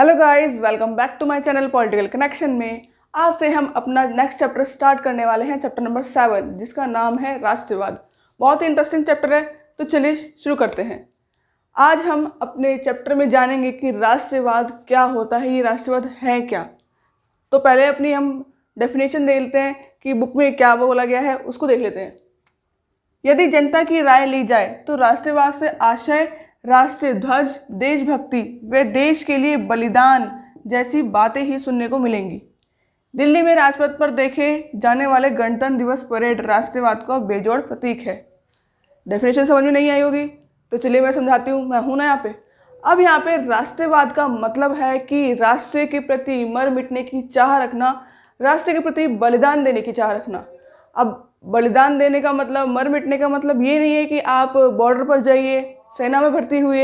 Hello guys, welcome back to my channel political connection में। आज से हम अपना नेक्स्ट चैप्टर स्टार्ट करने वाले हैं, चैप्टर नंबर 7, जिसका नाम है राष्ट्रवाद। बहुत ही इंटरेस्टिंग चैप्टर है, तो चलिए शुरू करते हैं। आज हम अपने चैप्टर में जानेंगे कि राष्ट्रवाद क्या होता है, ये राष्ट्रवाद है क्या। तो पहले अपनी हम डेफिनेशन देख लेते हैं कि बुक में क्या बोला गया है, उसको देख लेते हैं। यदि जनता की राय ली जाए तो राष्ट्रवाद से आशय राष्ट्रीय ध्वज, देशभक्ति व देश के लिए बलिदान जैसी बातें ही सुनने को मिलेंगी। दिल्ली में राजपथ पर देखे जाने वाले गणतंत्र दिवस परेड राष्ट्रवाद का बेजोड़ प्रतीक है। डेफिनेशन समझ में नहीं आई होगी, तो चलिए मैं समझाती हूँ। मैं हूँ ना यहाँ पे। अब यहाँ पे राष्ट्रवाद का मतलब है कि राष्ट्र के प्रति मर मिटने की चाह रखना, राष्ट्र के प्रति बलिदान देने की चाह रखना। अब बलिदान देने का मतलब, मर मिटने का मतलब ये नहीं है कि आप बॉर्डर पर जाइए, सेना में भर्ती हुए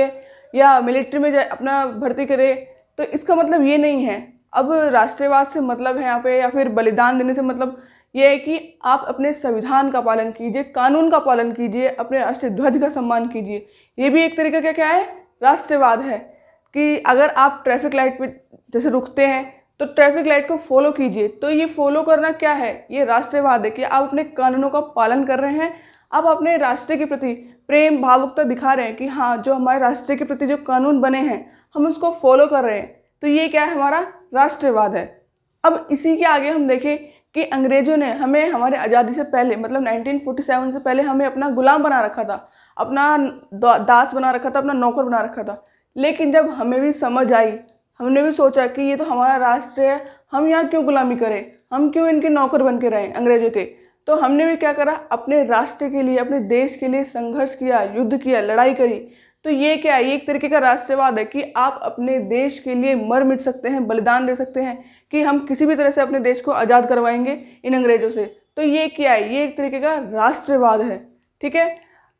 या मिलिट्री में अपना भर्ती करे, तो इसका मतलब ये नहीं है। अब राष्ट्रवाद से मतलब है यहाँ पे, या फिर बलिदान देने से मतलब ये है कि आप अपने संविधान का पालन कीजिए, कानून का पालन कीजिए, अपने राष्ट्रीय ध्वज का सम्मान कीजिए। ये भी एक तरीका क्या है, राष्ट्रवाद है। कि अगर आप ट्रैफिक लाइट पे जैसे रुकते हैं तो ट्रैफिक लाइट को फॉलो कीजिए। तो ये फॉलो करना क्या है, ये राष्ट्रवाद है कि आप अपने कानूनों का पालन कर रहे हैं, आप अपने राष्ट्र के प्रति प्रेम भावुकता दिखा रहे हैं कि हाँ, जो हमारे राष्ट्र के प्रति जो कानून बने हैं हम उसको फॉलो कर रहे हैं। तो ये क्या है, हमारा राष्ट्रवाद है। अब इसी के आगे हम देखें कि अंग्रेजों ने हमें हमारे आज़ादी से पहले, मतलब 1947 से पहले हमें अपना गुलाम बना रखा था, अपना दास बना रखा था, अपना नौकर बना रखा था। लेकिन जब हमें भी समझ आई, हमने भी सोचा कि ये तो हमारा राष्ट्र है, हम यहाँ क्यों गुलामी करें, हम क्यों इनके नौकर बन के रहें अंग्रेजों के। तो हमने भी क्या करा, अपने राष्ट्र के लिए, अपने देश के लिए संघर्ष किया, युद्ध किया, लड़ाई करी। तो ये क्या है, ये एक तरीके का राष्ट्रवाद है कि आप अपने देश के लिए मर मिट सकते हैं, बलिदान दे सकते हैं कि हम किसी भी तरह से अपने देश को आज़ाद करवाएंगे इन अंग्रेजों से। तो ये क्या है, ये एक तरीके का राष्ट्रवाद है। ठीक है।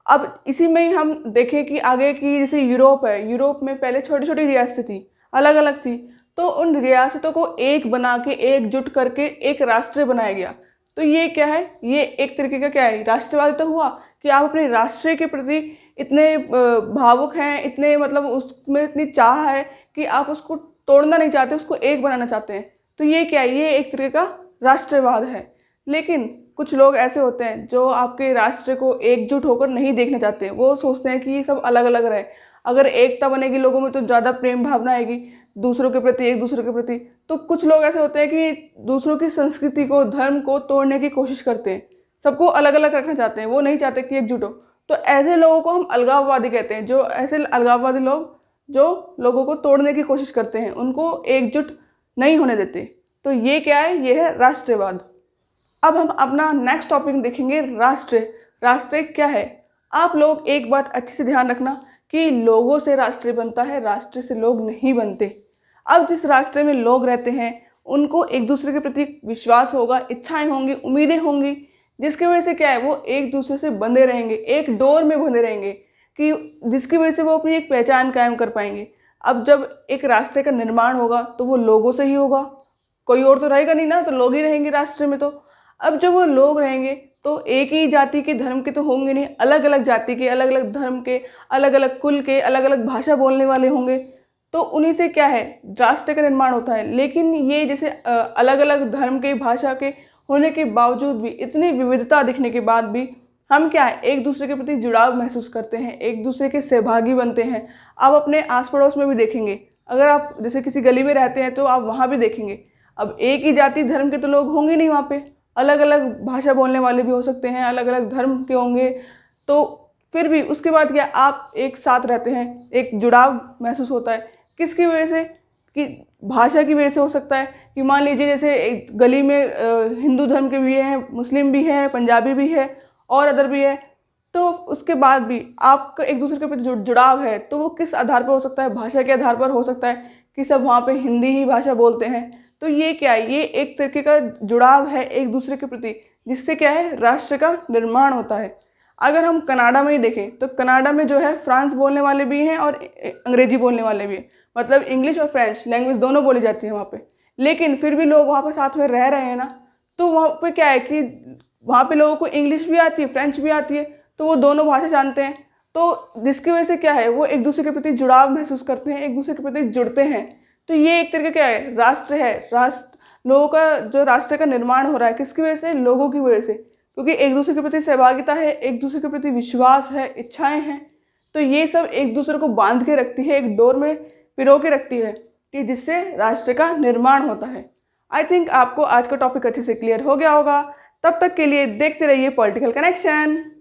अब इसी में ही हम देखें कि आगे की जैसे यूरोप है, यूरोप में पहले छोटी छोटी रियासतें थी, अलग अलग थी। तो उन रियासतों को एक बना के, एकजुट करके एक राष्ट्र बनाया गया। तो ये क्या है, ये एक तरीके का क्या है, राष्ट्रवाद तो हुआ कि आप अपने राष्ट्र के प्रति इतने भावुक हैं, इतने मतलब उसमें इतनी चाह है कि आप उसको तोड़ना नहीं चाहते, उसको एक बनाना चाहते हैं। तो ये क्या है, ये एक तरीके का राष्ट्रवाद है। लेकिन कुछ लोग ऐसे होते हैं जो आपके राष्ट्र को एकजुट होकर नहीं देखना चाहते। वो सोचते हैं कि ये सब अलग अलग रहे। अगर एकता बनेगी लोगों में तो ज़्यादा प्रेम भावना आएगी दूसरों के प्रति, एक दूसरे के प्रति। तो कुछ लोग ऐसे होते हैं कि दूसरों की संस्कृति को, धर्म को तोड़ने की कोशिश करते हैं, सबको अलग अलग रखना चाहते हैं, वो नहीं चाहते कि एकजुट हो। तो ऐसे लोगों को हम अलगाववादी कहते हैं। जो ऐसे अलगाववादी लोग जो लोगों को तोड़ने की कोशिश करते हैं, उनको एकजुट नहीं होने देते। तो ये क्या है, ये है राष्ट्रवाद। अब हम अपना नेक्स्ट टॉपिक देखेंगे, राष्ट्र। राष्ट्र क्या है। आप लोग एक बात अच्छे से ध्यान रखना कि लोगों से राष्ट्र बनता है, राष्ट्र से लोग नहीं बनते। अब जिस राष्ट्र में लोग रहते हैं उनको एक दूसरे के प्रति विश्वास होगा, इच्छाएं होंगी, उम्मीदें होंगी, जिसकी वजह से क्या है, वो एक दूसरे से बंधे रहेंगे, एक डोर में बंधे रहेंगे, कि जिसकी वजह से वो अपनी एक पहचान कायम कर पाएंगे। अब जब एक राष्ट्र का निर्माण होगा तो वो लोगों से ही होगा, कोई और तो रहेगा नहीं ना, तो लोग ही रहेंगे राष्ट्र में। तो अब जब वो लोग रहेंगे तो एक ही जाति के, धर्म के तो होंगे नहीं, अलग अलग जाति के, अलग अलग धर्म के, अलग अलग कुल के, अलग अलग भाषा बोलने वाले होंगे। तो उन्हीं से क्या है, राष्ट्र का निर्माण होता है। लेकिन ये जैसे अलग अलग धर्म के, भाषा के होने के बावजूद भी, इतनी विविधता दिखने के बाद भी हम क्या है, एक दूसरे के प्रति जुड़ाव महसूस करते हैं, एक दूसरे के सहभागी बनते हैं। आप अपने आस पड़ोस में भी देखेंगे, अगर आप जैसे किसी गली में रहते हैं तो आप वहाँ भी देखेंगे, अब एक ही जाति धर्म के तो लोग होंगे नहीं वहाँ पे, अलग अलग भाषा बोलने वाले भी हो सकते हैं, अलग अलग धर्म के होंगे। तो फिर भी उसके बाद क्या, आप एक साथ रहते हैं, एक जुड़ाव महसूस होता है। किसकी वजह से, कि भाषा की वजह से हो सकता है कि मान लीजिए जैसे एक गली में हिंदू धर्म के भी हैं, मुस्लिम भी हैं, पंजाबी भी है और अदर भी है। तो उसके बाद भी आपका एक दूसरे के प्रति जुड़ाव है, तो वो किस आधार पर हो सकता है, भाषा के आधार पर हो सकता है कि सब वहाँ पे हिंदी ही भाषा बोलते हैं। तो ये क्या है, ये एक तरीके का जुड़ाव है एक दूसरे के प्रति, जिससे क्या है, राष्ट्र का निर्माण होता है। अगर हम कनाडा में ही देखें तो कनाडा में जो है फ्रांस बोलने वाले भी हैं और अंग्रेजी बोलने वाले भी हैं, मतलब इंग्लिश और फ्रेंच लैंग्वेज दोनों बोली जाती है वहाँ पे। लेकिन फिर भी लोग वहाँ पे साथ में रह रहे हैं ना। तो वहाँ पे क्या है कि वहाँ पे लोगों को इंग्लिश भी आती है, फ्रेंच भी आती है, तो वो दोनों भाषा जानते हैं। तो जिसकी वजह से क्या है, वो एक दूसरे के प्रति जुड़ाव महसूस करते हैं, एक दूसरे के प्रति जुड़ते हैं। तो ये एक तरीके क्या है, राष्ट्र है। राष्ट्र, लोगों का जो राष्ट्र का निर्माण हो रहा है किसकी वजह से, लोगों की वजह से, क्योंकि एक दूसरे के प्रति सहभागिता है, एक दूसरे के प्रति विश्वास है, इच्छाएं हैं। तो ये सब एक दूसरे को बांध के रखती है, एक डोर में पिरो के रखती है, कि जिससे राष्ट्र का निर्माण होता है। आई थिंक आपको आज का टॉपिक अच्छे से क्लियर हो गया होगा। तब तक के लिए देखते रहिए पॉलिटिकल कनेक्शन।